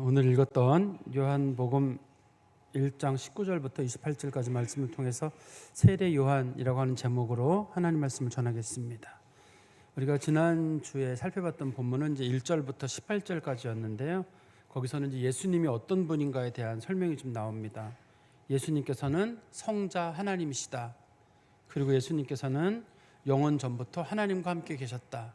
오늘 읽었던 요한복음 1장 19절부터 28절까지 말씀을 통해서 세례 요한이라고 하는 제목으로 하나님 말씀을 전하겠습니다. 우리가 지난주에 살펴봤던 본문은 이제 1절부터 18절까지였는데요. 거기서는 이제 예수님이 어떤 분인가에 대한 설명이 좀 나옵니다. 예수님께서는 성자 하나님이시다. 그리고 예수님께서는 영원 전부터 하나님과 함께 계셨다.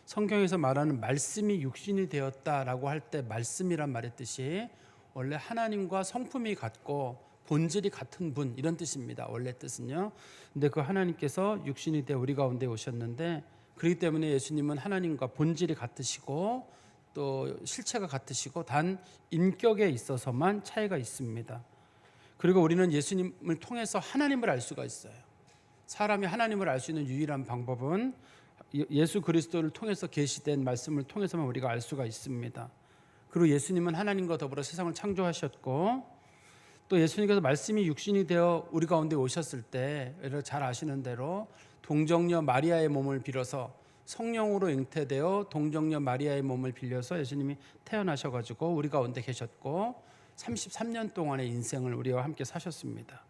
성경에서 말하는 말씀이 육신이 되었다라고 할 때 말씀이란 말의 뜻이 원래 하나님과 성품이 같고 본질이 같은 분 이런 뜻입니다. 원래 뜻은요. 근데 그 하나님께서 육신이 되어 우리 가운데 오셨는데 그렇기 때문에 예수님은 하나님과 본질이 같으시고 또 실체가 같으시고 단 인격에 있어서만 차이가 있습니다. 그리고 우리는 예수님을 통해서 하나님을 알 수가 있어요. 사람이 하나님을 알 수 있는 유일한 방법은 예수 그리스도를 통해서 계시된 말씀을 통해서만 우리가 알 수가 있습니다. 그리고 예수님은 하나님과 더불어 세상을 창조하셨고 또 예수님께서 말씀이 육신이 되어 우리 가운데 오셨을 때 잘 아시는 대로 동정녀 마리아의 몸을 빌어서 성령으로 잉태되어 동정녀 마리아의 몸을 빌려서 예수님이 태어나셔가지고 우리 가운데 계셨고 33년 동안의 인생을 우리와 함께 사셨습니다.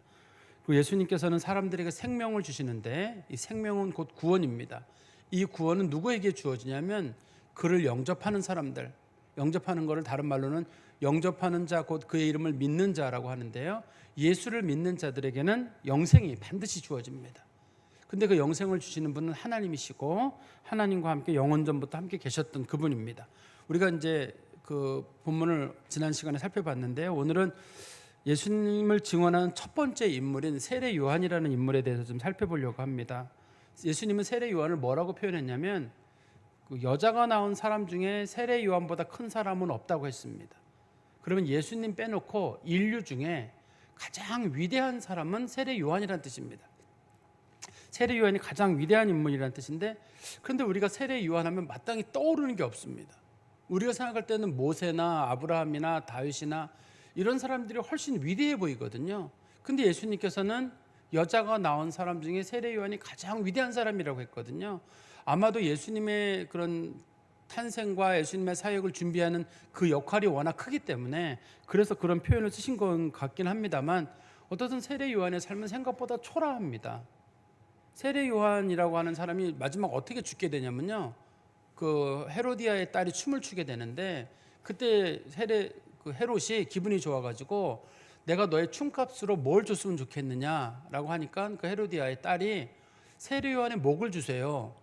그리고 예수님께서는 사람들에게 생명을 주시는데 이 생명은 곧 구원입니다. 이 구원은 누구에게 주어지냐면 그를 영접하는 사람들, 영접하는 것을 다른 말로는 영접하는 자 곧 그의 이름을 믿는 자라고 하는데요. 예수를 믿는 자들에게는 영생이 반드시 주어집니다. 근데 그 영생을 주시는 분은 하나님이시고 하나님과 함께 영원전부터 함께 계셨던 그분입니다. 우리가 이제 그 본문을 지난 시간에 살펴봤는데요. 오늘은 예수님을 증언하는 첫 번째 인물인 세례 요한이라는 인물에 대해서 좀 살펴보려고 합니다. 예수님은 세례 요한을 뭐라고 표현했냐면 그 여자가 낳은 사람 중에 세례 요한보다 큰 사람은 없다고 했습니다. 그러면 예수님 빼놓고 인류 중에 가장 위대한 사람은 세례 요한이라는 뜻입니다. 세례 요한이 가장 위대한 인물이라는 뜻인데 그런데 우리가 세례 요한하면 마땅히 떠오르는 게 없습니다. 우리가 생각할 때는 모세나 아브라함이나 다윗이나 이런 사람들이 훨씬 위대해 보이거든요. 근데 예수님께서는 여자가 낳은 사람 중에 세례 요한이 가장 위대한 사람이라고 했거든요. 아마도 예수님의 그런 탄생과 예수님의 사역을 준비하는 그 역할이 워낙 크기 때문에 그래서 그런 표현을 쓰신 것 같긴 합니다만 어떻든 세례 요한의 삶은 생각보다 초라합니다. 세례 요한이라고 하는 사람이 마지막 어떻게 죽게 되냐면요. 그 헤로디아의 딸이 춤을 추게 되는데 그때 헤롯이 기분이 좋아가지고 내가 너의 춤값으로 뭘 줬으면 좋겠느냐라고 하니까 그 헤로디아의 딸이 세례 요한의 목을 주세요.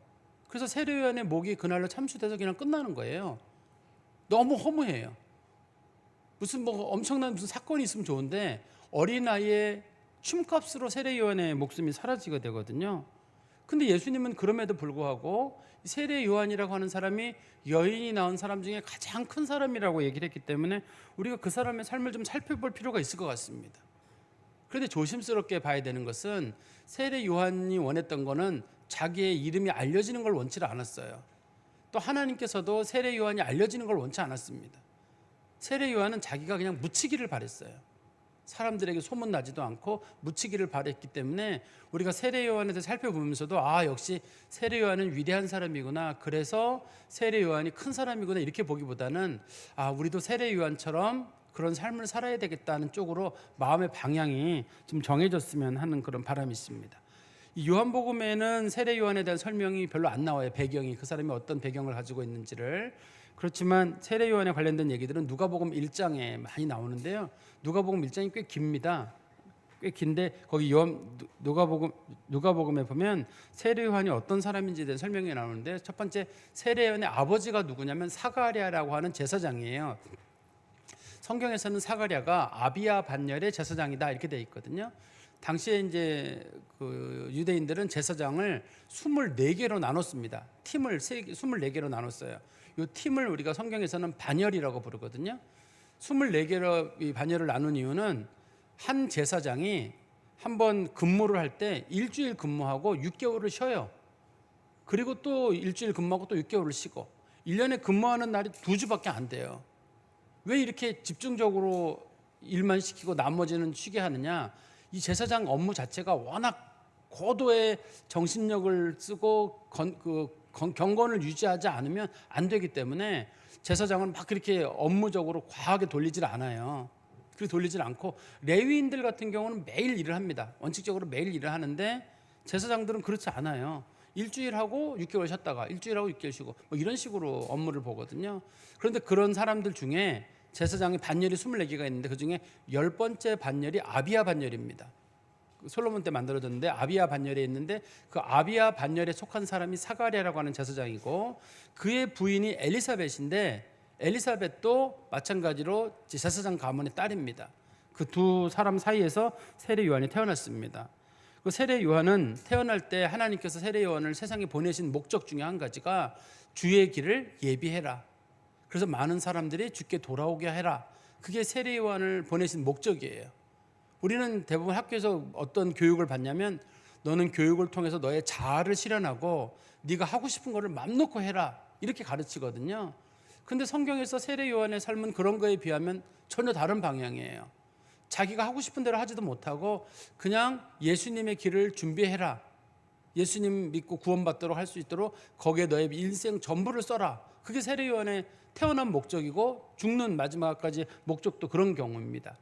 그래서 세례 요한의 목이 그날로 참수돼서 그냥 끝나는 거예요. 너무 허무해요. 무슨 엄청난 사건이 있으면 좋은데 어린 아이의 춤값으로 세례 요한의 목숨이 사라지게 되거든요. 근데 예수님은 그럼에도 불구하고 세례 요한이라고 하는 사람이 여인이 낳은 사람 중에 가장 큰 사람이라고 얘기를 했기 때문에 우리가 그 사람의 삶을 좀 살펴볼 필요가 있을 것 같습니다. 그런데 조심스럽게 봐야 되는 것은 세례 요한이 원했던 거는 자기의 이름이 알려지는 걸 원치 않았어요. 또 하나님께서도 세례 요한이 알려지는 걸 원치 않았습니다. 세례 요한은 자기가 그냥 묻히기를 바랬어요. 사람들에게 소문나지도 않고 묻히기를 바랬기 때문에 우리가 세례 요한에 대해서 살펴보면서도 역시 세례 요한은 위대한 사람이구나, 그래서 세례 요한이 큰 사람이구나 이렇게 보기보다는 우리도 세례 요한처럼 그런 삶을 살아야 되겠다는 쪽으로 마음의 방향이 좀 정해졌으면 하는 그런 바람이 있습니다. 이 요한복음에는 세례 요한에 대한 설명이 별로 안 나와요. 배경이, 그 사람이 어떤 배경을 가지고 있는지를. 그렇지만 세례 요한에 관련된 얘기들은 누가복음 1장에 많이 나오는데요. 누가복음 1장이 꽤 깁니다. 꽤 긴데 거기 누가복음에 보면 세례 요한이 어떤 사람인지에 대한 설명이 나오는데 첫 번째 세례 요한의 아버지가 누구냐면 사가랴라고 하는 제사장이에요. 성경에서는 사가랴가 아비야 반열의 제사장이다 이렇게 돼 있거든요. 당시에 이제 그 유대인들은 제사장을 24개로 나눴습니다. 팀을 24개로 나눴어요. 이 팀을 우리가 성경에서는 반열이라고 부르거든요. 24개로 이 반열을 나눈 이유는 한 제사장이 한번 근무를 할 때 일주일 근무하고 6개월을 쉬어요. 그리고 또 일주일 근무하고 또 6개월을 쉬고 1년에 근무하는 날이 2주밖에 안 돼요. 왜 이렇게 집중적으로 일만 시키고 나머지는 쉬게 하느냐? 이 제사장 업무 자체가 워낙 고도의 정신력을 쓰고 경건을 유지하지 않으면 안 되기 때문에 제사장은 막 그렇게 업무적으로 과하게 돌리질 않아요. 그렇게 돌리질 않고 레위인들 같은 경우는 매일 일을 합니다. 원칙적으로 매일 일을 하는데 제사장들은 그렇지 않아요. 일주일 하고 6개월 쉬었다가 일주일 하고 6개월 쉬고 뭐 이런 식으로 업무를 보거든요. 그런데 그런 사람들 중에 제사장이 반열이 24개가 있는데 그중에 10번째 반열이 아비야 반열입니다. 솔로몬 때 만들어졌는데 아비야 반열에 있는데 그 아비야 반열에 속한 사람이 사가랴라고 하는 제사장이고 그의 부인이 엘리사벳인데 엘리사벳도 마찬가지로 제사장 가문의 딸입니다. 그 두 사람 사이에서 세례 요한이 태어났습니다. 그 세례 요한은 태어날 때 하나님께서 세례 요한을 세상에 보내신 목적 중에 한 가지가 주의 길을 예비해라. 그래서 많은 사람들이 주께 돌아오게 해라. 그게 세례 요한을 보내신 목적이에요. 우리는 대부분 학교에서 어떤 교육을 받냐면 너는 교육을 통해서 너의 자아를 실현하고 네가 하고 싶은 거를 맘 놓고 해라 이렇게 가르치거든요. 근데 성경에서 세례 요한의 삶은 그런 거에 비하면 전혀 다른 방향이에요. 자기가 하고 싶은 대로 하지도 못하고 그냥 예수님의 길을 준비해라. 예수님 믿고 구원받도록 할 수 있도록 거기에 너의 인생 전부를 써라. 그게 세례 요한의 태어난 목적이고 죽는 마지막까지 목적도 그런 경우입니다.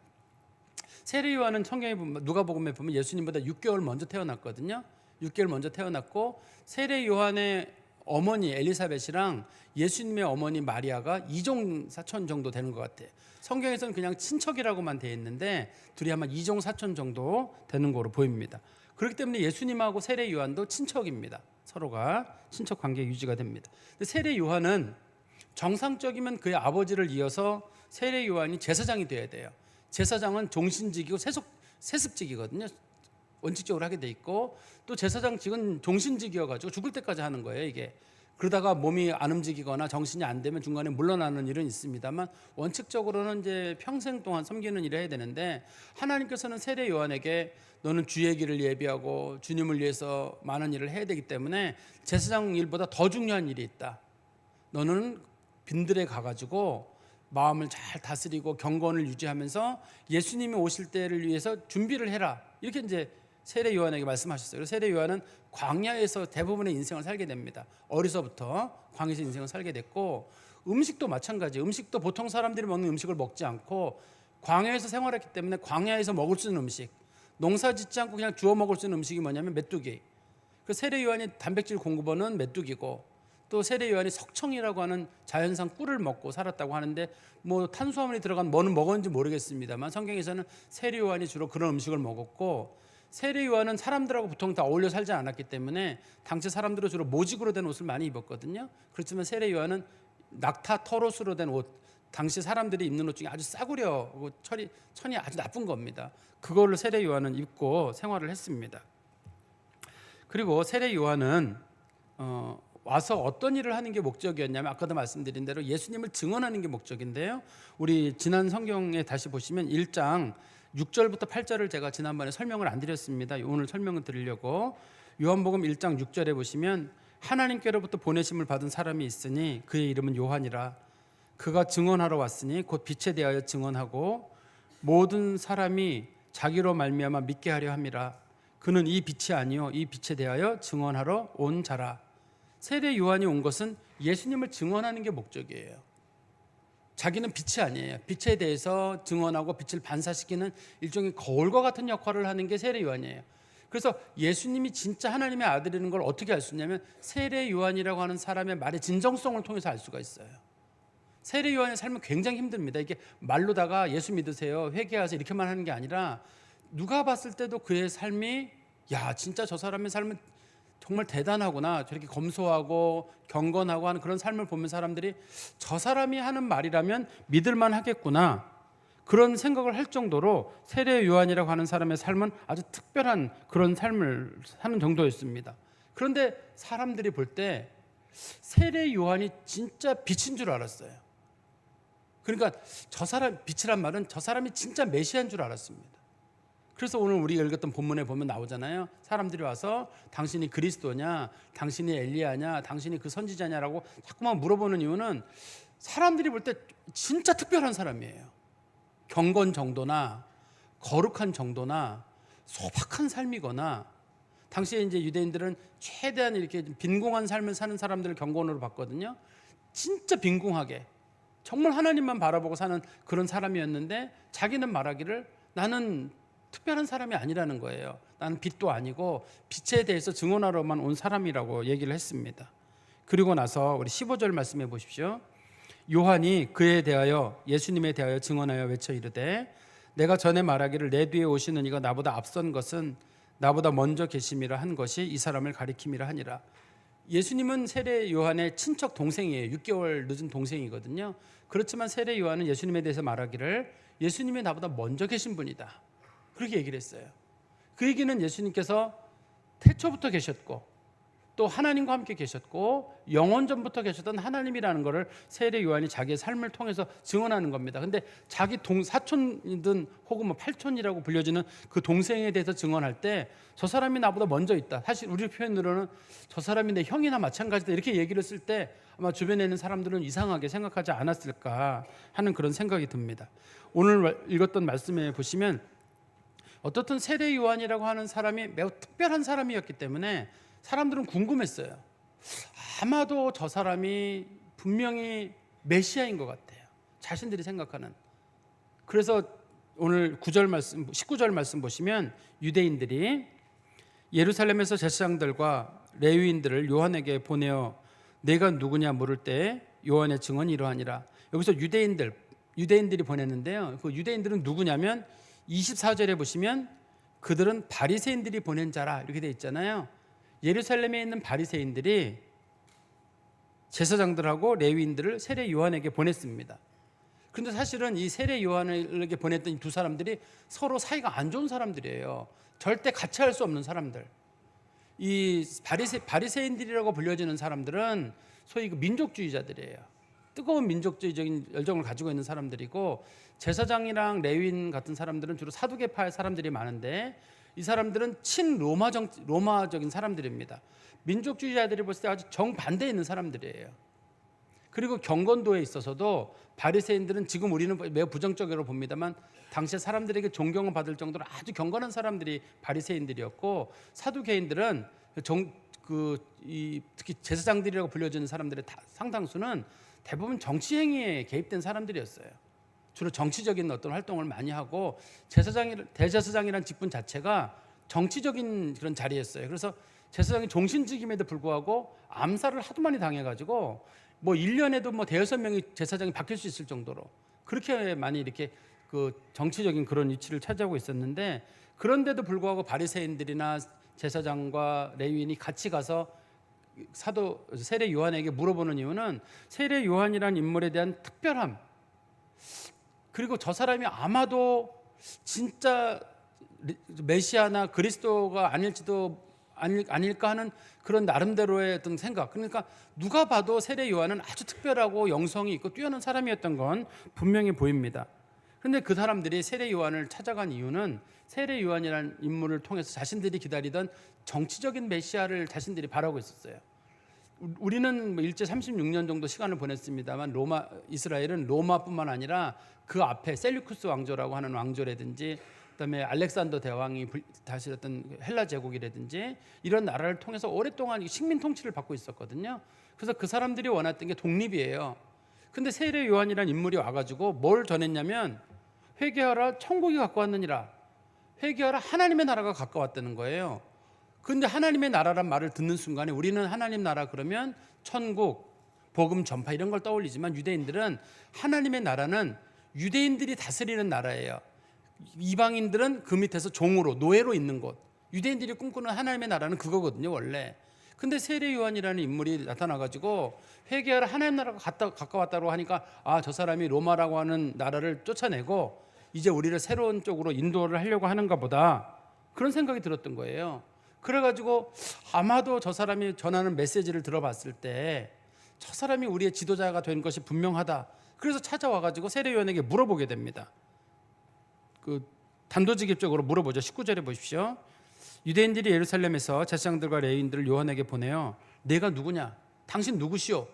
세례 요한은 성경에 보면 누가복음에 보면 예수님보다 6개월 먼저 태어났거든요. 6개월 먼저 태어났고 세례 요한의 어머니 엘리사벳이랑 예수님의 어머니 마리아가 이종 사촌 정도 되는 것 같아요. 성경에서는 그냥 친척이라고만 되어 있는데 둘이 아마 이종 사촌 정도 되는 거로 보입니다. 그렇기 때문에 예수님하고 세례 요한도 친척입니다. 서로가 친척 관계 유지가 됩니다. 근데 세례 요한은 정상적이면 그의 아버지를 이어서 세례 요한이 제사장이 돼야 돼요. 제사장은 종신직이고 세습직이거든요. 원칙적으로 하게 돼 있고 또 제사장직은 종신직이어가지고 죽을 때까지 하는 거예요. 이게 그러다가 몸이 안 움직이거나 정신이 안 되면 중간에 물러나는 일은 있습니다만 원칙적으로는 이제 평생 동안 섬기는 일을 해야 되는데 하나님께서는 세례 요한에게 너는 주의 길을 예비하고 주님을 위해서 많은 일을 해야 되기 때문에 제사장 일보다 더 중요한 일이 있다. 너는 빈들에 가가지고 마음을 잘 다스리고 경건을 유지하면서 예수님이 오실 때를 위해서 준비를 해라. 이렇게 이제 세례 요한에게 말씀하셨어요. 그래서 세례 요한은 광야에서 대부분의 인생을 살게 됩니다. 어려서부터 광야에서 인생을 살게 됐고 음식도 마찬가지예요. 음식도 보통 사람들이 먹는 음식을 먹지 않고 광야에서 생활했기 때문에 광야에서 먹을 수 있는 음식, 농사 짓지 않고 그냥 주워 먹을 수 있는 음식이 뭐냐면 메뚜기. 그 세례 요한이 단백질 공급원은 메뚜기고 또 세례 요한이 석청이라고 하는 자연산 꿀을 먹고 살았다고 하는데 뭐 탄수화물이 들어간 뭐는 먹었는지 모르겠습니다만 성경에서는 세례 요한이 주로 그런 음식을 먹었고 세례 요한은 사람들하고 보통 다 어울려 살지 않았기 때문에 당시 사람들은 주로 모직으로 된 옷을 많이 입었거든요. 그렇지만 세례 요한은 낙타 털옷으로 된 옷, 당시 사람들이 입는 옷 중에 아주 싸구려고 천이 아주 나쁜 겁니다. 그걸로 세례 요한은 입고 생활을 했습니다. 그리고 세례 요한은 와서 어떤 일을 하는 게 목적이었냐면 아까도 말씀드린 대로 예수님을 증언하는 게 목적인데요. 우리 지난 성경에 다시 보시면 1장 6절부터 8절을 제가 지난번에 설명을 안 드렸습니다. 오늘 설명을 드리려고 요한복음 1장 6절에 보시면 하나님께로부터 보내심을 받은 사람이 있으니 그의 이름은 요한이라. 그가 증언하러 왔으니 곧 빛에 대하여 증언하고 모든 사람이 자기로 말미암아 믿게 하려 함이라. 그는 이 빛이 아니요 이 빛에 대하여 증언하러 온 자라. 세례 요한이 온 것은 예수님을 증언하는 게 목적이에요. 자기는 빛이 아니에요. 빛에 대해서 증언하고 빛을 반사시키는 일종의 거울과 같은 역할을 하는 게 세례 요한이에요. 그래서 예수님이 진짜 하나님의 아들이라는 걸 어떻게 알 수 있냐면 세례 요한이라고 하는 사람의 말의 진정성을 통해서 알 수가 있어요. 세례 요한의 삶은 굉장히 힘듭니다. 이게 말로다가 예수 믿으세요, 회개하세요 이렇게만 하는 게 아니라 누가 봤을 때도 그의 삶이 야 진짜 저 사람의 삶은 정말 대단하구나. 저렇게 검소하고 경건하고 하는 그런 삶을 보면 사람들이 저 사람이 하는 말이라면 믿을만 하겠구나. 그런 생각을 할 정도로 세례 요한이라고 하는 사람의 삶은 아주 특별한 그런 삶을 사는 정도였습니다. 그런데 사람들이 볼 때 세례 요한이 진짜 빛인 줄 알았어요. 그러니까 저 사람 빛이란 말은 저 사람이 진짜 메시아인 줄 알았습니다. 그래서 오늘 우리가 읽었던 본문에 보면 나오잖아요. 사람들이 와서 당신이 그리스도냐, 당신이 엘리야냐, 당신이 그 선지자냐라고 자꾸만 물어보는 이유는 사람들이 볼 때 진짜 특별한 사람이에요. 경건 정도나 거룩한 정도나 소박한 삶이거나 당시에 이제 유대인들은 최대한 이렇게 빈궁한 삶을 사는 사람들을 경건으로 봤거든요. 진짜 빈궁하게 정말 하나님만 바라보고 사는 그런 사람이었는데 자기는 말하기를 나는 특별한 사람이 아니라는 거예요. 나는 빛도 아니고 빛에 대해서 증언하러만 온 사람이라고 얘기를 했습니다. 그리고 나서 우리 15절 말씀해 보십시오. 요한이 그에 대하여 예수님에 대하여 증언하여 외쳐 이르되 내가 전에 말하기를 내 뒤에 오시는 이가 나보다 앞선 것은 나보다 먼저 계심이라 한 것이 이 사람을 가리킴이라 하니라. 예수님은 세례 요한의 친척 동생이에요. 6개월 늦은 동생이거든요. 그렇지만 세례 요한은 예수님에 대해서 말하기를 예수님이 나보다 먼저 계신 분이다. 그렇게 얘기를 했어요. 그 얘기는 예수님께서 태초부터 계셨고 또 하나님과 함께 계셨고 영원전부터 계셨던 하나님이라는 것을 세례 요한이 자기의 삶을 통해서 증언하는 겁니다. 근데 자기 사촌이든 혹은 뭐 팔촌이라고 불려지는 그 동생에 대해서 증언할 때 저 사람이 나보다 먼저 있다. 사실 우리 표현으로는 저 사람이 내 형이나 마찬가지다. 이렇게 얘기를 했을 때 아마 주변에 있는 사람들은 이상하게 생각하지 않았을까 하는 그런 생각이 듭니다. 오늘 읽었던 말씀에 보시면 어떻든 세례 요한이라고 하는 사람이 매우 특별한 사람이었기 때문에 사람들은 궁금했어요. 아마도 저 사람이 분명히 메시아인 것 같아요. 자신들이 생각하는. 그래서 오늘 9절 말씀, 19절 말씀 보시면 유대인들이 예루살렘에서 제사장들과 레위인들을 요한에게 보내어 내가 누구냐 물을 때 요한의 증언이 이러하니라. 여기서 유대인들이 보냈는데요. 그 유대인들은 누구냐면 24절에 보시면 그들은 바리새인들이 보낸 자라 이렇게 돼 있잖아요. 예루살렘에 있는 바리새인들이 제사장들하고 레위인들을 세례 요한에게 보냈습니다. 그런데 사실은 이 세례 요한에게 보냈던 이 두 사람들이 서로 사이가 안 좋은 사람들이에요. 절대 같이 할 수 없는 사람들. 이 바리새인들이라고 불려지는 사람들은 소위 그 민족주의자들이에요. 뜨거운 민족주의적인 열정을 가지고 있는 사람들이고 제사장이랑 레위인 같은 사람들은 주로 사두개파의 사람들이 많은데 이 사람들은 로마적인 사람들입니다. 민족주의자들이 볼 때 아주 정반대에 있는 사람들이에요. 그리고 경건도에 있어서도 바리새인들은 지금 우리는 매우 부정적으로 봅니다만 당시에 사람들에게 존경을 받을 정도로 아주 경건한 사람들이 바리새인들이었고 사두개인들은 특히 제사장들이라고 불려지는 사람들의 상당수는 대부분 정치 행위에 개입된 사람들이었어요. 주로 정치적인 어떤 활동을 많이 하고 대제사장이라는 직분 자체가 정치적인 그런 자리였어요. 그래서 제사장이 종신직임에도 불구하고 암살을 하도 많이 당해가지고 뭐 1년에도 뭐 대여섯 명이 제사장이 바뀔 수 있을 정도로 그렇게 많이 이렇게 그 정치적인 그런 위치를 차지하고 있었는데 그런데도 불구하고 바리새인들이나 제사장과 레위인이 같이 가서 사도 세례 요한에게 물어보는 이유는 세례 요한이라는 인물에 대한 특별함 그리고 저 사람이 아마도 진짜 메시아나 그리스도가 아닐까 하는 그런 나름대로의 어떤 생각. 그러니까 누가 봐도 세례 요한은 아주 특별하고 영성이 있고 뛰어난 사람이었던 건 분명히 보입니다. 그런데 그 사람들이 세례 요한을 찾아간 이유는 세례 요한이라는 인물을 통해서 자신들이 기다리던 정치적인 메시아를 자신들이 바라고 있었어요. 우리는 일제 36년 정도 시간을 보냈습니다만 이스라엘은 로마뿐만 아니라 그 앞에 셀류쿠스 왕조라고 하는 왕조라든지 그다음에 알렉산더 대왕이 다스렸던 헬라 제국이라든지 이런 나라를 통해서 오랫동안 식민 통치를 받고 있었거든요. 그래서 그 사람들이 원했던 게 독립이에요. 근데 세례 요한이라는 인물이 와가지고 뭘 전했냐면 회개하라 천국이 가까웠느니라. 회개하라 하나님의 나라가 가까웠다는 거예요. 그런데 하나님의 나라란 말을 듣는 순간에 우리는 하나님 나라 그러면 천국, 복음 전파 이런 걸 떠올리지만 유대인들은 하나님의 나라는 유대인들이 다스리는 나라예요. 이방인들은 그 밑에서 종으로 노예로 있는 곳. 유대인들이 꿈꾸는 하나님의 나라는 그거거든요 원래. 근데 세례 요한이라는 인물이 나타나가지고 회개하라 하나님 나라가 가까웠다고 하니까 저 사람이 로마라고 하는 나라를 쫓아내고 이제 우리를 새로운 쪽으로 인도를 하려고 하는가 보다 그런 생각이 들었던 거예요. 그래가지고 아마도 저 사람이 전하는 메시지를 들어봤을 때 저 사람이 우리의 지도자가 된 것이 분명하다. 그래서 찾아와가지고 세례 요한에게 물어보게 됩니다. 그 단도직입적으로 물어보죠. 19절에 보십시오. 유대인들이 예루살렘에서 제사장들과 레위인들을 요한에게 보내요. 내가 누구냐? 당신 누구시오?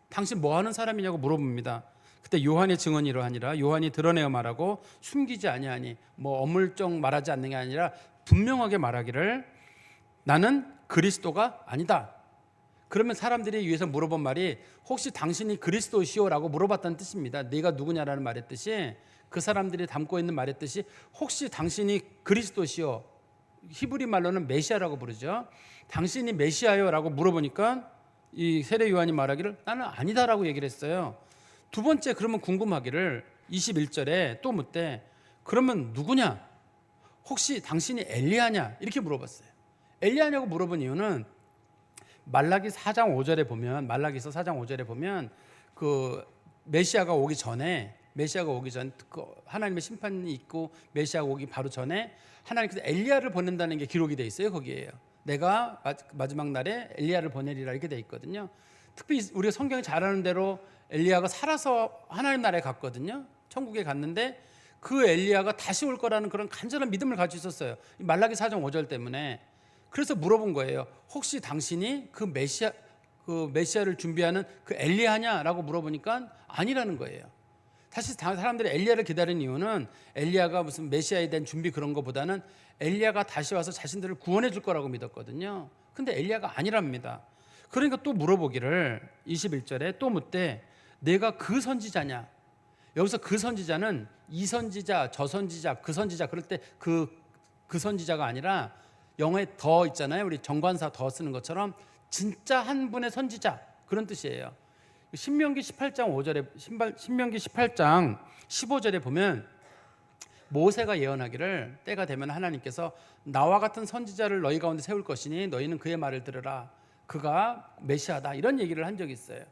당신 뭐 하는 사람이냐고 물어봅니다. 그때 요한의 증언이 이러하니라. 요한이 드러내어 말하고 숨기지 아니하니 뭐 어물쩍 말하지 않는 게 아니라 분명하게 말하기를 나는 그리스도가 아니다. 그러면 사람들이 위에서 물어본 말이 혹시 당신이 그리스도시오? 라고 물어봤다는 뜻입니다. 네가 누구냐라는 말의 뜻이, 그 사람들이 담고 있는 말의 뜻이 혹시 당신이 그리스도시오? 히브리 말로는 메시아라고 부르죠. 당신이 메시아요? 라고 물어보니까 이 세례 요한이 말하기를 나는 아니다라고 얘기를 했어요. 두 번째, 그러면 궁금하기를 21절에 또 묻되 그러면 누구냐? 혹시 당신이 엘리야냐? 이렇게 물어봤어요. 엘리야냐고 물어본 이유는 말라기 4장 5절에 보면, 말라기서 4장 5절에 보면 그 메시아가 오기 전에 그 하나님의 심판이 있고 메시아가 오기 바로 전에 하나님께서 엘리야를 보낸다는 게 기록이 돼 있어요. 거기에요. 내가 마지막 날에 엘리야를 보내리라 이렇게 돼 있거든요. 특히 우리가 성경이 잘 아는 대로 엘리야가 살아서 하나님 나라에 갔거든요. 천국에 갔는데 그 엘리야가 다시 올 거라는 그런 간절한 믿음을 가지고 있었어요. 말라기 4장 5절 때문에. 그래서 물어본 거예요. 혹시 당신이 그 메시아를 준비하는 그 엘리야냐라고 물어보니까 아니라는 거예요. 사실 사람들이 엘리야를 기다리는 이유는 엘리야가 무슨 메시아에 대한 준비 그런 것보다는 엘리야가 다시 와서 자신들을 구원해 줄 거라고 믿었거든요. 근데 엘리야가 아니랍니다. 그러니까 또 물어보기를 21절에 또 묻되 내가 그 선지자냐? 여기서 그 선지자는 이 선지자, 저 선지자, 그 선지자, 그럴 때 그 선지자가 아니라 영어에 더 있잖아요. 우리 정관사 더 쓰는 것처럼 진짜 한 분의 선지자, 그런 뜻이에요. 신명기 18장 5절에 신명기 18장 15절에 보면 모세가 예언하기를 때가 되면 하나님께서 나와 같은 선지자를 너희 가운데 세울 것이니 너희는 그의 말을 들으라. 그가 메시아다. 이런 얘기를 한 적이 있어요.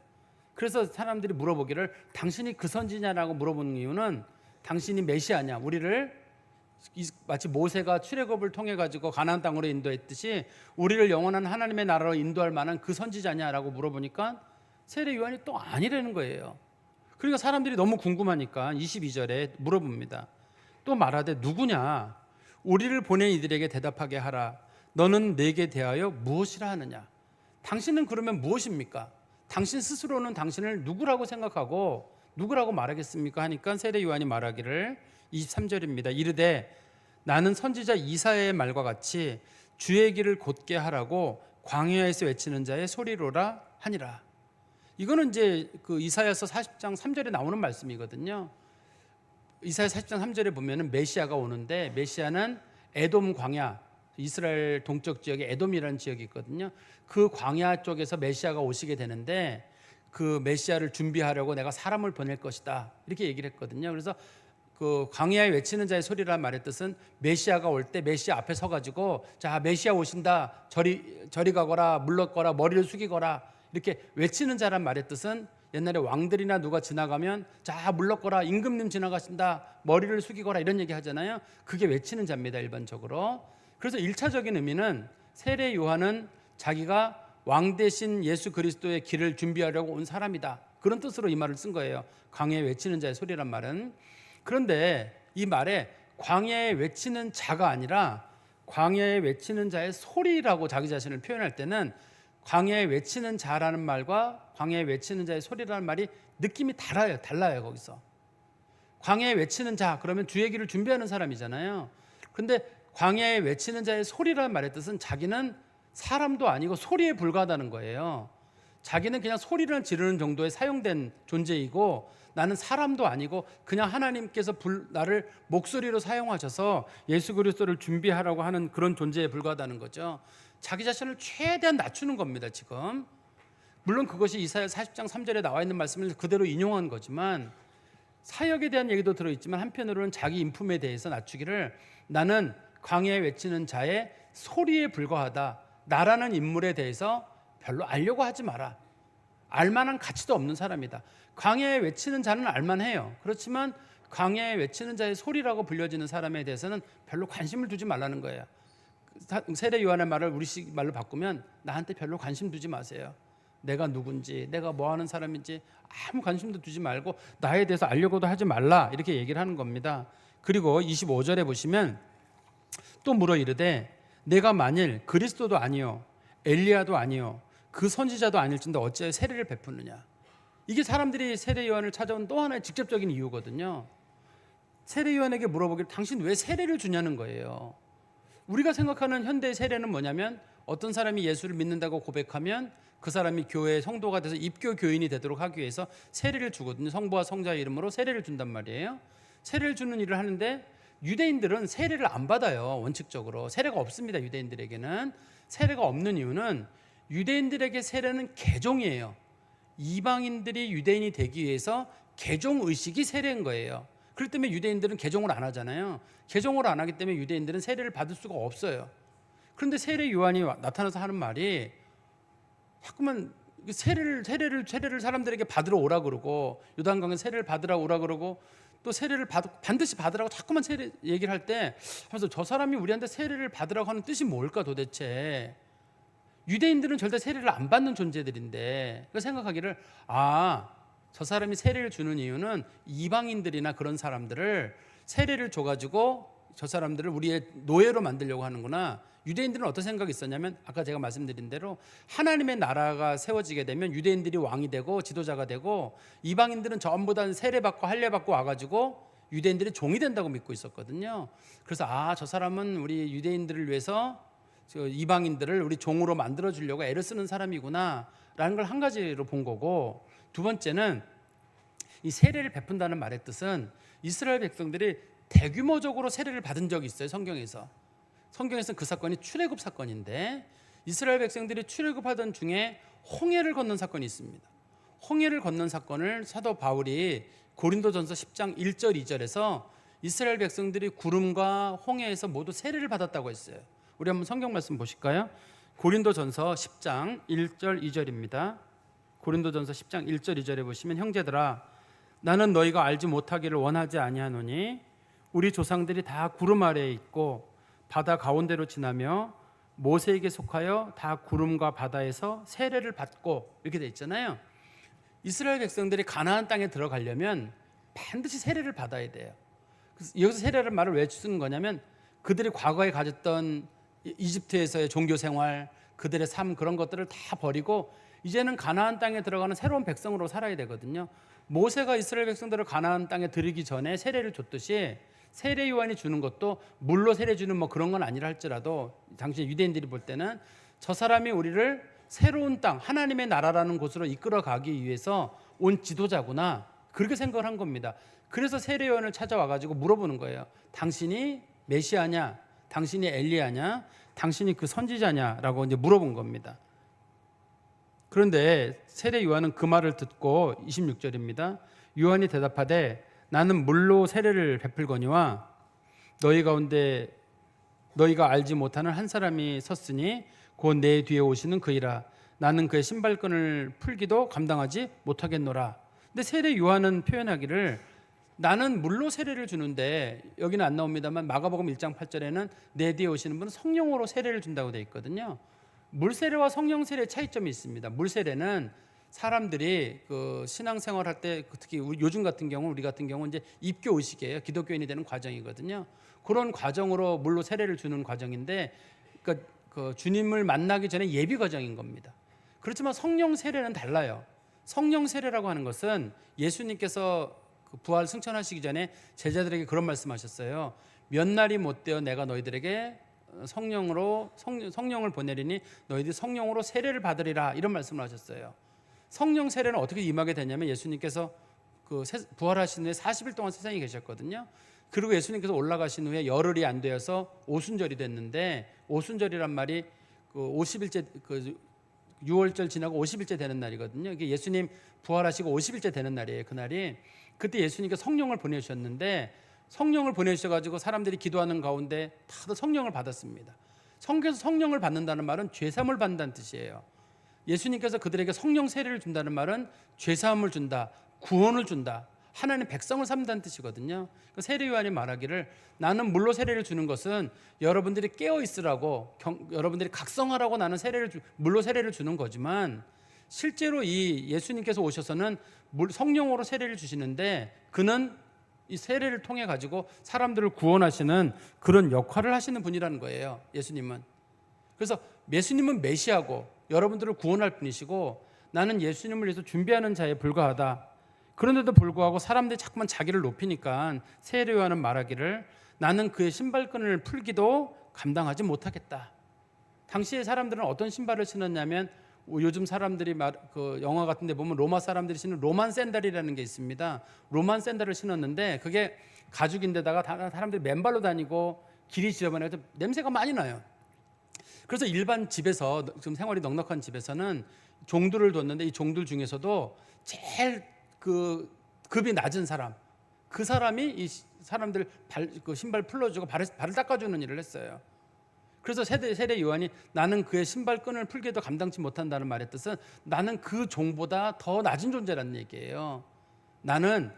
그래서 사람들이 물어보기를 당신이 그 선지자냐라고 물어보는 이유는 당신이 메시아냐, 우리를 마치 모세가 출애굽을 통해 가지고 가나안 땅으로 인도했듯이 우리를 영원한 하나님의 나라로 인도할 만한 그 선지자냐라고 물어보니까 세례 요한이 또 아니라는 거예요. 그러니까 사람들이 너무 궁금하니까 22절에 물어봅니다. 또 말하되 누구냐? 우리를 보낸 이들에게 대답하게 하라. 너는 내게 대하여 무엇이라 하느냐? 당신은 그러면 무엇입니까? 당신 스스로는 당신을 누구라고 생각하고 누구라고 말하겠습니까? 하니까 세례 요한이 말하기를 23절입니다. 이르되 나는 선지자 이사야의 말과 같이 주의 길을 곧게 하라고 광야에서 외치는 자의 소리로라 하니라. 이거는 이제 그 이사야서 40장 3절에 나오는 말씀이거든요. 이사야 40장 3절에 보면은 메시아가 오는데 메시아는 에돔 광야, 이스라엘 동쪽 지역에 에돔이라는 지역이 있거든요. 그 광야 쪽에서 메시아가 오시게 되는데 그 메시아를 준비하려고 내가 사람을 보낼 것이다. 이렇게 얘기를 했거든요. 그래서 그 광야에 외치는 자의 소리란 말의 뜻은 메시아가 올 때 메시아 앞에 서가지고 자 메시아 오신다. 저리 가거라, 물러거라, 머리를 숙이거라. 이렇게 외치는 자란 말의 뜻은 옛날에 왕들이나 누가 지나가면 자 물러거라, 임금님 지나가신다, 머리를 숙이거라 이런 얘기 하잖아요. 그게 외치는 자입니다, 일반적으로. 그래서 1차적인 의미는 세례 요한은 자기가 왕 대신 예수 그리스도의 길을 준비하려고 온 사람이다, 그런 뜻으로 이 말을 쓴 거예요. 광야에 외치는 자의 소리란 말은. 그런데 이 말에 광야에 외치는 자가 아니라 광야에 외치는 자의 소리라고 자기 자신을 표현할 때는 광야에 외치는 자라는 말과 광야에 외치는 자의 소리라는 말이 느낌이 달라요. 거기서 광야에 외치는 자 그러면 주의 길을 준비하는 사람이잖아요. 그런데 광야에 외치는 자의 소리라는 말의 뜻은 자기는 사람도 아니고 소리에 불과하다는 거예요. 자기는 그냥 소리를 지르는 정도의 사용된 존재이고 나는 사람도 아니고 그냥 하나님께서 나를 목소리로 사용하셔서 예수 그리스도를 준비하라고 하는 그런 존재에 불과하다는 거죠. 자기 자신을 최대한 낮추는 겁니다. 지금 물론 그것이 이사야 40장 3절에 나와 있는 말씀을 그대로 인용한 거지만 사역에 대한 얘기도 들어있지만 한편으로는 자기 인품에 대해서 낮추기를 나는 광야에 외치는 자의 소리에 불과하다. 나라는 인물에 대해서 별로 알려고 하지 마라. 알만한 가치도 없는 사람이다. 광야에 외치는 자는 알만해요. 그렇지만 광야에 외치는 자의 소리라고 불려지는 사람에 대해서는 별로 관심을 두지 말라는 거예요. 세례 요한의 말을 우리식 말로 바꾸면 나한테 별로 관심 두지 마세요. 내가 누군지, 내가 뭐 하는 사람인지 아무 관심도 두지 말고 나에 대해서 알려고도 하지 말라, 이렇게 얘기를 하는 겁니다. 그리고 25절에 보시면 또 물어 이르되 내가 만일 그리스도도 아니요 엘리야도 아니요 그 선지자도 아닐진데 어찌하여 세례를 베푸느냐. 이게 사람들이 세례 요한을 찾아온 또 하나의 직접적인 이유거든요. 세례 요한에게 물어보길 당신 왜 세례를 주냐는 거예요. 우리가 생각하는 현대의 세례는 뭐냐면 어떤 사람이 예수를 믿는다고 고백하면 그 사람이 교회 성도가 돼서 입교 교인이 되도록 하기 위해서 세례를 주거든요. 성부와 성자의 이름으로 세례를 준단 말이에요. 세례를 주는 일을 하는데 유대인들은 세례를 안 받아요. 원칙적으로 세례가 없습니다. 유대인들에게는 세례가 없는 이유는 유대인들에게 세례는 개종이에요. 이방인들이 유대인이 되기 위해서 개종 의식이 세례인 거예요. 그렇기 때문에 유대인들은 개종을 안 하잖아요. 개종을 안 하기 때문에 유대인들은 세례를 받을 수가 없어요. 그런데 세례 요한이 나타나서 하는 말이 자꾸만 세례를 사람들에게 받으러 오라 그러고 요단강에 세례를 받으라 오라 그러고 또 세례를 반드시 받으라고 자꾸만 세례 얘기를 할 때 하면서 저 사람이 우리한테 세례를 받으라고 하는 뜻이 뭘까 도대체. 유대인들은 절대 세례를 안 받는 존재들인데 생각하기를 저 사람이 세례를 주는 이유는 이방인들이나 그런 사람들을 세례를 줘가지고 저 사람들을 우리의 노예로 만들려고 하는구나. 유대인들은 어떤 생각이 있었냐면 아까 제가 말씀드린 대로 하나님의 나라가 세워지게 되면 유대인들이 왕이 되고 지도자가 되고 이방인들은 전부 다 세례받고 할례받고 와가지고 유대인들이 종이 된다고 믿고 있었거든요. 그래서 저 사람은 우리 유대인들을 위해서 이방인들을 우리 종으로 만들어 주려고 애를 쓰는 사람이구나 라는 걸 한 가지로 본 거고, 두 번째는 이 세례를 베푼다는 말의 뜻은 이스라엘 백성들이 대규모적으로 세례를 받은 적이 있어요. 성경에서는 그 사건이 출애굽 사건인데 이스라엘 백성들이 출애굽하던 중에 홍해를 건넌 사건이 있습니다. 홍해를 건넌 사건을 사도 바울이 고린도전서 10장 1절 2절에서 이스라엘 백성들이 구름과 홍해에서 모두 세례를 받았다고 했어요. 우리 한번 성경 말씀 보실까요? 고린도전서 10장 1절 2절입니다. 고린도전서 10장 1절 2절에 보시면 형제들아 나는 너희가 알지 못하기를 원하지 아니하노니 우리 조상들이 다 구름 아래에 있고 바다 가운데로 지나며 모세에게 속하여 다 구름과 바다에서 세례를 받고 이렇게 돼 있잖아요. 이스라엘 백성들이 가나안 땅에 들어가려면 반드시 세례를 받아야 돼요. 여기서 세례라는 말을 왜 쓰는 거냐면 그들이 과거에 가졌던 이집트에서의 종교 생활, 그들의 삶 그런 것들을 다 버리고 이제는 가나안 땅에 들어가는 새로운 백성으로 살아야 되거든요. 모세가 이스라엘 백성들을 가나안 땅에 들이기 전에 세례를 줬듯이 세례 요한이 주는 것도 물로 세례 주는 뭐 그런 건 아니라 할지라도 당시 유대인들이 볼 때는 저 사람이 우리를 새로운 땅 하나님의 나라라는 곳으로 이끌어 가기 위해서 온 지도자구나 그렇게 생각을 한 겁니다. 그래서 세례 요한을 찾아와 가지고 물어보는 거예요. 당신이 메시아냐? 당신이 엘리야냐? 당신이 그 선지자냐라고 이제 물어본 겁니다. 그런데 세례 요한은 그 말을 듣고 26절입니다. 요한이 대답하되 나는 물로 세례를 베풀거니와 너희 가운데 너희가 알지 못하는 한 사람이 섰으니 곧 내 뒤에 오시는 그이라. 나는 그의 신발끈을 풀기도 감당하지 못하겠노라. 근데 세례 요한은 표현하기를 나는 물로 세례를 주는데 여기는 안 나옵니다만 마가복음 1장 8절에는 내 뒤에 오시는 분은 성령으로 세례를 준다고 되어 있거든요. 물 세례와 성령 세례의 차이점이 있습니다. 물 세례는 사람들이 그 신앙생활 할 때 특히 요즘 같은 경우 우리 같은 경우 이제 입교 의식이에요. 기독교인이 되는 과정이거든요. 그런 과정으로 물로 세례를 주는 과정인데 그러니까 그 주님을 만나기 전에 예비 과정인 겁니다. 그렇지만 성령 세례는 달라요. 성령 세례라고 하는 것은 예수님께서 그 부활 승천하시기 전에 제자들에게 그런 말씀하셨어요. 몇 날이 못되어 내가 너희들에게 성령을 보내리니 너희들이 성령으로 세례를 받으리라 이런 말씀을 하셨어요. 성령 세례는 어떻게 임하게 되냐면 예수님께서 그 부활하신 후에 40일 동안 세상에 계셨거든요. 그리고 예수님께서 올라가신 후에 열흘이 안 되어서 오순절이 됐는데 오순절이란 말이 그 50일째 그 6월절 지나고 50일째 되는 날이거든요. 이게 예수님 부활하시고 50일째 되는 날이에요. 그날이. 그때 예수님께서 성령을 보내주셨는데 성령을 보내주셔가지고 사람들이 기도하는 가운데 다들 성령을 받았습니다. 성경에서 성령을 받는다는 말은 죄사함을 받는다는 뜻이에요. 예수님께서 그들에게 성령 세례를 준다는 말은 죄사함을 준다, 구원을 준다, 하나님의 백성을 삼는다는 뜻이거든요. 세례 요한이 말하기를 나는 물로 세례를 주는 것은 여러분들이 깨어 있으라고 여러분들이 각성하라고 나는 물로 세례를 주는 거지만 실제로 이 예수님께서 오셔서는 성령으로 세례를 주시는데 그는 이 세례를 통해 가지고 사람들을 구원하시는 그런 역할을 하시는 분이라는 거예요. 예수님은. 그래서 예수님은 메시아고 여러분들을 구원할 분이시고 나는 예수님을 위해서 준비하는 자에 불과하다. 그런데도 불구하고 사람들이 자꾸만 자기를 높이니까 세례 요한은 말하기를 나는 그의 신발끈을 풀기도 감당하지 못하겠다. 당시에 사람들은 어떤 신발을 신었냐면 요즘 사람들이 그 영화 같은 데 보면 로마 사람들이 신는 로만 샌들이라는 게 있습니다. 로만 샌들을 신었는데 그게 가죽인데다가 사람들이 맨발로 다니고 길이 지저분해서 냄새가 많이 나요. 그래서 일반 집에서 지금 생활이 넉넉한 집에서는 종들을 뒀는데 이 종들 중에서도 제일 그 급이 낮은 사람, 그 사람이 이 사람들 그 신발 풀어주고 발을 닦아주는 일을 했어요. 그래서 세례 요한이 나는 그의 신발끈을 풀게도 감당치 못한다는 말의 뜻은 나는 그 종보다 더 낮은 존재라는 얘기예요. 나는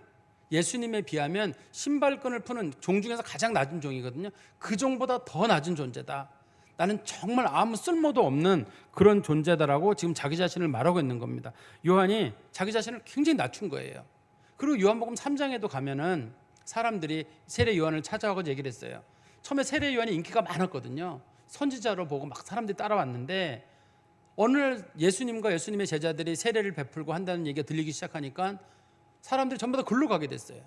예수님에 비하면 신발끈을 푸는 종 중에서 가장 낮은 종이거든요. 그 종보다 더 낮은 존재다. 나는 정말 아무 쓸모도 없는 그런 존재다라고 지금 자기 자신을 말하고 있는 겁니다. 요한이 자기 자신을 굉장히 낮춘 거예요. 그리고 요한복음 3장에도 가면은 사람들이 세례 요한을 찾아가고 얘기를 했어요. 처음에 세례 요한이 인기가 많았거든요. 선지자로 보고 막 사람들이 따라왔는데 어느 날 예수님과 예수님의 제자들이 세례를 베풀고 한다는 얘기가 들리기 시작하니까 사람들이 전부 다 글로 가게 됐어요.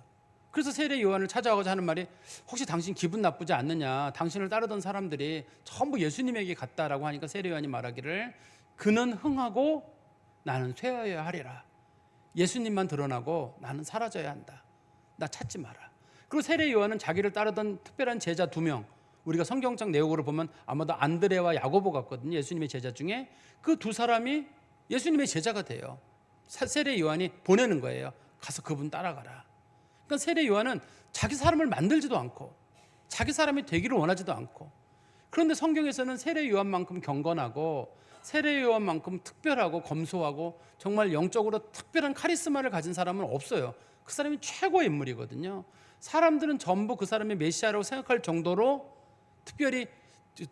그래서 세례 요한을 찾아가고자 하는 말이 혹시 당신 기분 나쁘지 않느냐, 당신을 따르던 사람들이 전부 예수님에게 갔다라고 하니까 세례 요한이 말하기를 그는 흥하고 나는 쇠하여야 하리라. 예수님만 드러나고 나는 사라져야 한다. 나 찾지 마라. 그리고 세례 요한은 자기를 따르던 특별한 제자 2명, 우리가 성경적 내용으로 보면 아마도 안드레와 야고보 같거든요. 예수님의 제자 중에 그 두 사람이 예수님의 제자가 돼요. 세례 요한이 보내는 거예요. 가서 그분 따라가라. 그러니까 세례 요한은 자기 사람을 만들지도 않고 자기 사람이 되기를 원하지도 않고, 그런데 성경에서는 세례 요한만큼 경건하고 세례 요한만큼 특별하고 검소하고 정말 영적으로 특별한 카리스마를 가진 사람은 없어요. 그 사람이 최고의 인물이거든요. 사람들은 전부 그 사람이 메시아라고 생각할 정도로 특별히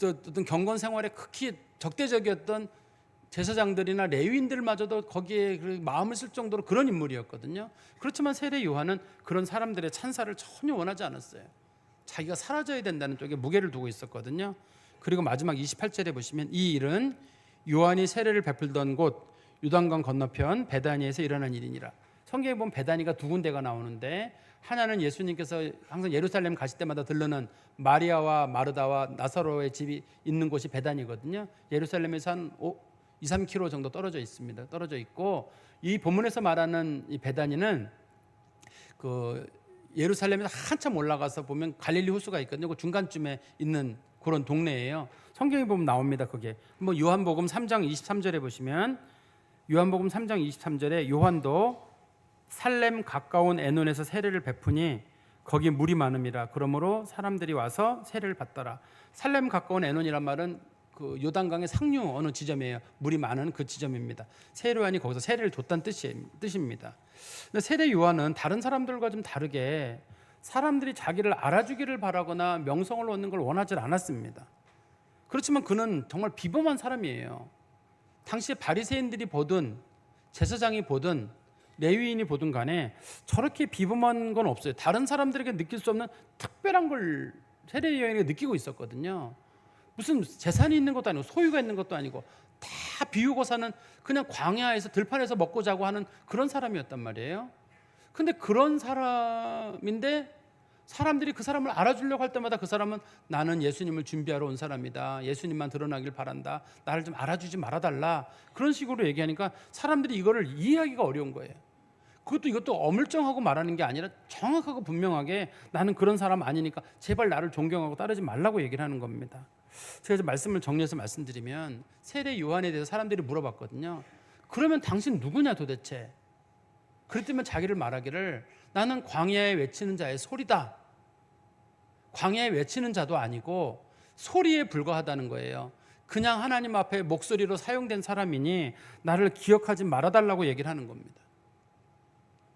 어떤 경건 생활에 극히 적대적이었던 제사장들이나 레위인들마저도 거기에 마음을 쓸 정도로 그런 인물이었거든요. 그렇지만 세례 요한은 그런 사람들의 찬사를 전혀 원하지 않았어요. 자기가 사라져야 된다는 쪽에 무게를 두고 있었거든요. 그리고 마지막 28절에 보시면 이 일은 요한이 세례를 베풀던 곳 요단강 건너편 베다니에서 일어난 일이니라. 성경에 보면 베다니가 두 군데가 나오는데 하나는 예수님께서 항상 예루살렘 가실 때마다 들르는 마리아와 마르다와 나사로의 집이 있는 곳이 베다니거든요. 예루살렘에서 한 2, 3km 정도 떨어져 있습니다. 떨어져 있고 이 본문에서 말하는 이 베다니는 그 예루살렘에서 한참 올라가서 보면 갈릴리 호수가 있거든요. 그 중간쯤에 있는 그런 동네예요. 성경에 보면 나옵니다. 그게 뭐 요한복음 3장 23절에 보시면 요한복음 3장 23절에 요한도 살렘 가까운 에논에서 세례를 베푸니 거기 물이 많음이라. 그러므로 사람들이 와서 세례를 받더라. 살렘 가까운 에논이란 말은 그 요단강의 상류 어느 지점이에요. 물이 많은 그 지점입니다. 세례 요한이 거기서 세례를 줬다는 뜻입니다. 근데 세례 요한은 다른 사람들과 좀 다르게 사람들이 자기를 알아주기를 바라거나 명성을 얻는 걸 원하지 않았습니다. 그렇지만 그는 정말 비범한 사람이에요. 당시에 바리새인들이 보든 제사장이 보든 레위인이 보든 간에 저렇게 비범한 건 없어요. 다른 사람들에게 느낄 수 없는 특별한 걸 세례 요한이 느끼고 있었거든요. 무슨 재산이 있는 것도 아니고 소유가 있는 것도 아니고 다 비우고 사는 그냥 광야에서 들판에서 먹고 자고 하는 그런 사람이었단 말이에요. 근데 그런 사람인데 사람들이 그 사람을 알아주려고 할 때마다 그 사람은 나는 예수님을 준비하러 온 사람이다. 예수님만 드러나길 바란다. 나를 좀 알아주지 말아달라. 그런 식으로 얘기하니까 사람들이 이거를 이해하기가 어려운 거예요. 이것도 어물쩡하고 말하는 게 아니라 정확하고 분명하게 나는 그런 사람 아니니까 제발 나를 존경하고 따르지 말라고 얘기를 하는 겁니다. 제가 말씀을 정리해서 말씀드리면 세례 요한에 대해서 사람들이 물어봤거든요. 그러면 당신 누구냐 도대체? 그랬더니 자기를 말하기를 나는 광야에 외치는 자의 소리다. 광야에 외치는 자도 아니고 소리에 불과하다는 거예요. 그냥 하나님 앞에 목소리로 사용된 사람이니 나를 기억하지 말아달라고 얘기를 하는 겁니다.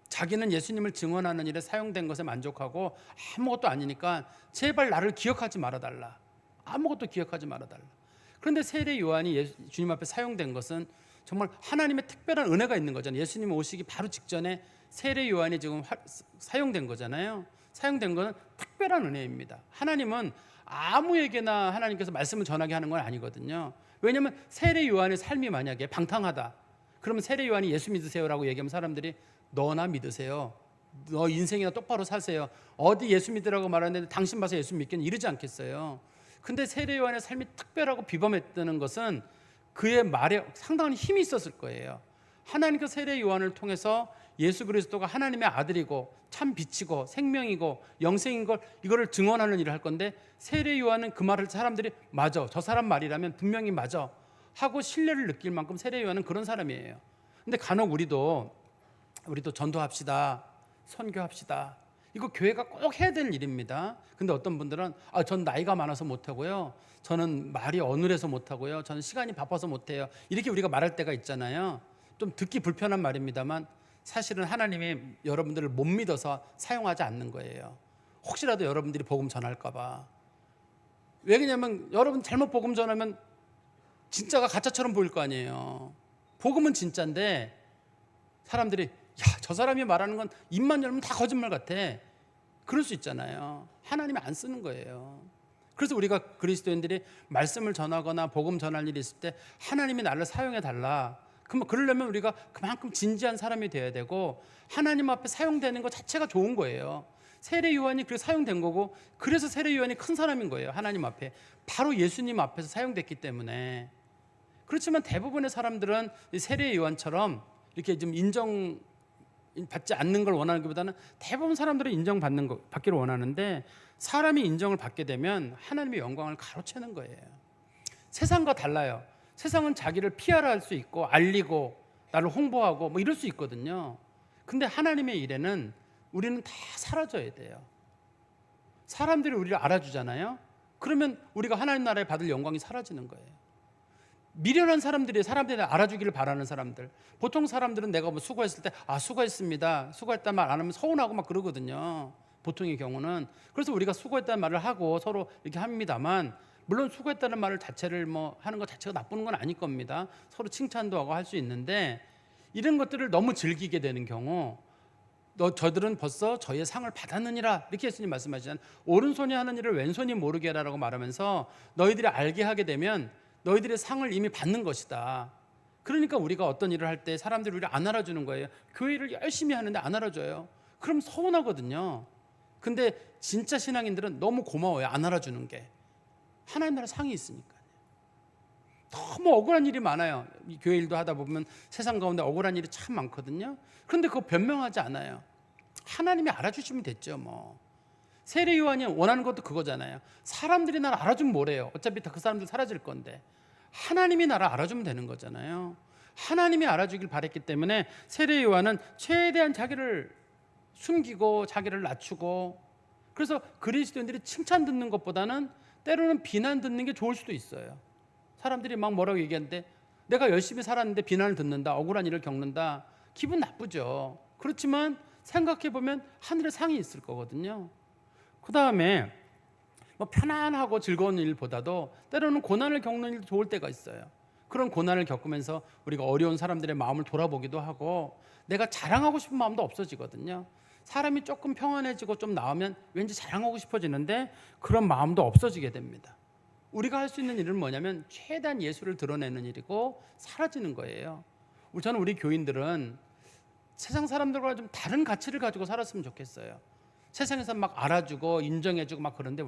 자기는 예수님을 증언하는 일에 사용된 것에 만족하고 아무것도 아니니까 제발 나를 기억하지 말아달라. 아무것도 기억하지 말아달라. 그런데 세례 요한이 주님 앞에 사용된 것은 정말 하나님의 특별한 은혜가 있는 거잖아요. 예수님 오시기 바로 직전에 세례 요한이 지금 사용된 거잖아요. 사용된 것은 특별한 은혜입니다. 하나님은 아무에게나 하나님께서 말씀을 전하게 하는 건 아니거든요. 왜냐하면 세례 요한의 삶이 만약에 방탕하다. 그러면 세례 요한이 예수 믿으세요라고 얘기하면 사람들이 너나 믿으세요. 너 인생이나 똑바로 사세요. 어디 예수 믿으라고 말하는데 당신 봐서 예수 믿겠니? 이러지 않겠어요. 근데 세례 요한의 삶이 특별하고 비범했다는 것은 그의 말에 상당한 힘이 있었을 거예요. 하나님께서 세례 요한을 통해서 예수 그리스도가 하나님의 아들이고 참 빛이고 생명이고 영생인 걸 이거를 증언하는 일을 할 건데, 세례 요한은 그 말을 사람들이 맞아, 저 사람 말이라면 분명히 맞아 하고 신뢰를 느낄 만큼 세례 요한은 그런 사람이에요. 근데 간혹 우리도 전도합시다, 선교합시다, 이거 교회가 꼭 해야 될 일입니다. 근데 어떤 분들은 전 나이가 많아서 못하고요, 저는 말이 어눌해서 못하고요, 저는 시간이 바빠서 못해요, 이렇게 우리가 말할 때가 있잖아요. 좀 듣기 불편한 말입니다만 사실은 하나님이 여러분들을 못 믿어서 사용하지 않는 거예요. 혹시라도 여러분들이 복음 전할까 봐. 왜냐면 여러분 잘못 복음 전하면 진짜가 가짜처럼 보일 거 아니에요. 복음은 진짜인데 사람들이 저 사람이 말하는 건 입만 열면 다 거짓말 같아, 그럴 수 있잖아요. 하나님이 안 쓰는 거예요. 그래서 우리가 그리스도인들이 말씀을 전하거나 복음 전할 일이 있을 때 하나님이 나를 사용해 달라, 그러려면 우리가 그만큼 진지한 사람이 되어야 되고 하나님 앞에 사용되는 것 자체가 좋은 거예요. 세례 요한이 그래서 사용된 거고, 그래서 세례 요한이 큰 사람인 거예요. 하나님 앞에, 바로 예수님 앞에서 사용됐기 때문에. 그렇지만 대부분의 사람들은 세례 요한처럼 이렇게 좀 인정받지 않는 걸 원하는 것보다는 대부분 사람들은 받기를 원하는데, 사람이 인정을 받게 되면 하나님의 영광을 가로채는 거예요. 세상과 달라요. 세상은 자기를 피하라 할 수 있고 알리고 나를 홍보하고 뭐 이럴 수 있거든요. 근데 하나님의 일에는 우리는 다 사라져야 돼요. 사람들이 우리를 알아주잖아요. 그러면 우리가 하나님 나라에 받을 영광이 사라지는 거예요. 미련한 사람들이 알아주기를 바라는 사람들, 보통 사람들은 내가 뭐 수고했을 때 수고했습니다, 수고했다는 말 안 하면 서운하고 막 그러거든요, 보통의 경우는. 그래서 우리가 수고했다는 말을 하고 서로 이렇게 합니다만, 물론 수고했다는 말을 자체를 하는 것 자체가 나쁜 건 아닐 겁니다. 서로 칭찬도 하고 할 수 있는데, 이런 것들을 너무 즐기게 되는 경우 저들은 벌써 저희의 상을 받았느니라, 이렇게 예수님 말씀하시잖아요. 오른손이 하는 일을 왼손이 모르게 하라고 말하면서 너희들이 알게 하게 되면 너희들의 상을 이미 받는 것이다. 그러니까 우리가 어떤 일을 할 때 사람들이 우리를 안 알아주는 거예요. 교회를 열심히 하는데 안 알아줘요. 그럼 서운하거든요. 근데 진짜 신앙인들은 너무 고마워요, 안 알아주는 게. 하나님 나라 상이 있으니까요. 너무 억울한 일이 많아요. 이 교회 일도 하다 보면 세상 가운데 억울한 일이 참 많거든요. 그런데 그거 변명하지 않아요. 하나님이 알아주시면 됐죠 뭐. 세례 요한이 원하는 것도 그거잖아요. 사람들이 나를 알아주면 뭐래요. 어차피 다 그 사람들 사라질 건데. 하나님이 나를 알아주면 되는 거잖아요. 하나님이 알아주길 바랬기 때문에 세례 요한은 최대한 자기를 숨기고 자기를 낮추고, 그래서 그리스도인들이 칭찬 듣는 것보다는 때로는 비난 듣는 게 좋을 수도 있어요. 사람들이 막 뭐라고 얘기하는데 내가 열심히 살았는데 비난을 듣는다, 억울한 일을 겪는다, 기분 나쁘죠. 그렇지만 생각해보면 하늘에 상이 있을 거거든요. 그 다음에 편안하고 즐거운 일보다도 때로는 고난을 겪는 일도 좋을 때가 있어요. 그런 고난을 겪으면서 우리가 어려운 사람들의 마음을 돌아보기도 하고, 내가 자랑하고 싶은 마음도 없어지거든요. 사람이 조금 평안해지고 좀 나으면 왠지 자랑하고 싶어지는데 그런 마음도 없어지게 됩니다. 우리가 할 수 있는 일은 뭐냐면 최대한 예수를 드러내는 일이고 사라지는 거예요. 저는 우리 교인들은 세상 사람들과 좀 다른 가치를 가지고 살았으면 좋겠어요. 세상에서 막 알아주고 인정해주고 막 그런데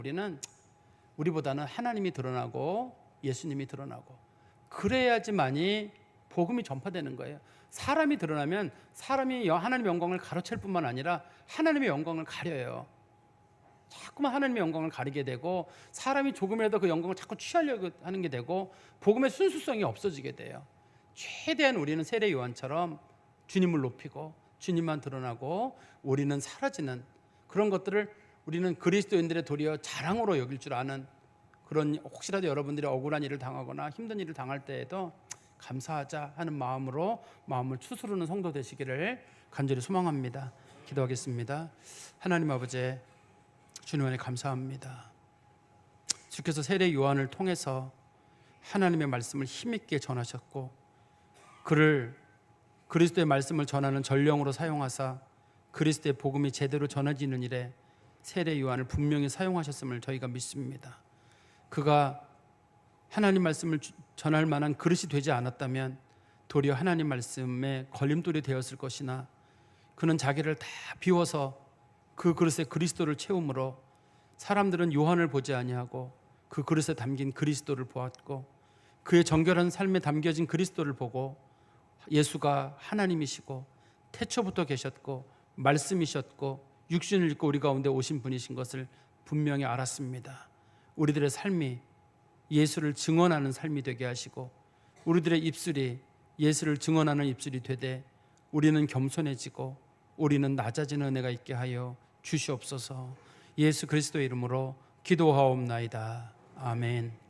우리보다는 하나님이 드러나고 예수님이 드러나고, 그래야지만이 복음이 전파되는 거예요. 사람이 드러나면 사람이 하나님의 영광을 가로챌 뿐만 아니라 하나님의 영광을 가려요. 자꾸만 하나님의 영광을 가리게 되고, 사람이 조금이라도 그 영광을 자꾸 취하려고 하는 게 되고, 복음의 순수성이 없어지게 돼요. 최대한 우리는 세례 요한처럼 주님을 높이고 주님만 드러나고 우리는 사라지는 그런 것들을 우리는 그리스도인들의 도리어 자랑으로 여길 줄 아는, 그런, 혹시라도 여러분들이 억울한 일을 당하거나 힘든 일을 당할 때에도 감사하자 하는 마음으로 마음을 추스르는 성도 되시기를 간절히 소망합니다. 기도하겠습니다. 하나님 아버지, 주님 안에 감사합니다. 주께서 세례 요한을 통해서 하나님의 말씀을 힘있게 전하셨고, 그를 그리스도의 말씀을 전하는 전령으로 사용하사 그리스도의 복음이 제대로 전해지는 일에 세례 요한을 분명히 사용하셨음을 저희가 믿습니다. 그가 하나님 말씀을 전할 만한 그릇이 되지 않았다면 도리어 하나님 말씀에 걸림돌이 되었을 것이나, 그는 자기를 다 비워서 그 그릇에 그리스도를 채우므로 사람들은 요한을 보지 아니하고 그 그릇에 담긴 그리스도를 보았고 그의 정결한 삶에 담겨진 그리스도를 보고 예수가 하나님이시고 태초부터 계셨고 말씀이셨고 육신을 입고 우리 가운데 오신 분이신 것을 분명히 알았습니다. 우리들의 삶이 예수를 증언하는 삶이 되게 하시고 우리들의 입술이 예수를 증언하는 입술이 되되 우리는 겸손해지고 우리는 낮아지는 은혜가 있게 하여 주시옵소서. 예수 그리스도의 이름으로 기도하옵나이다. 아멘.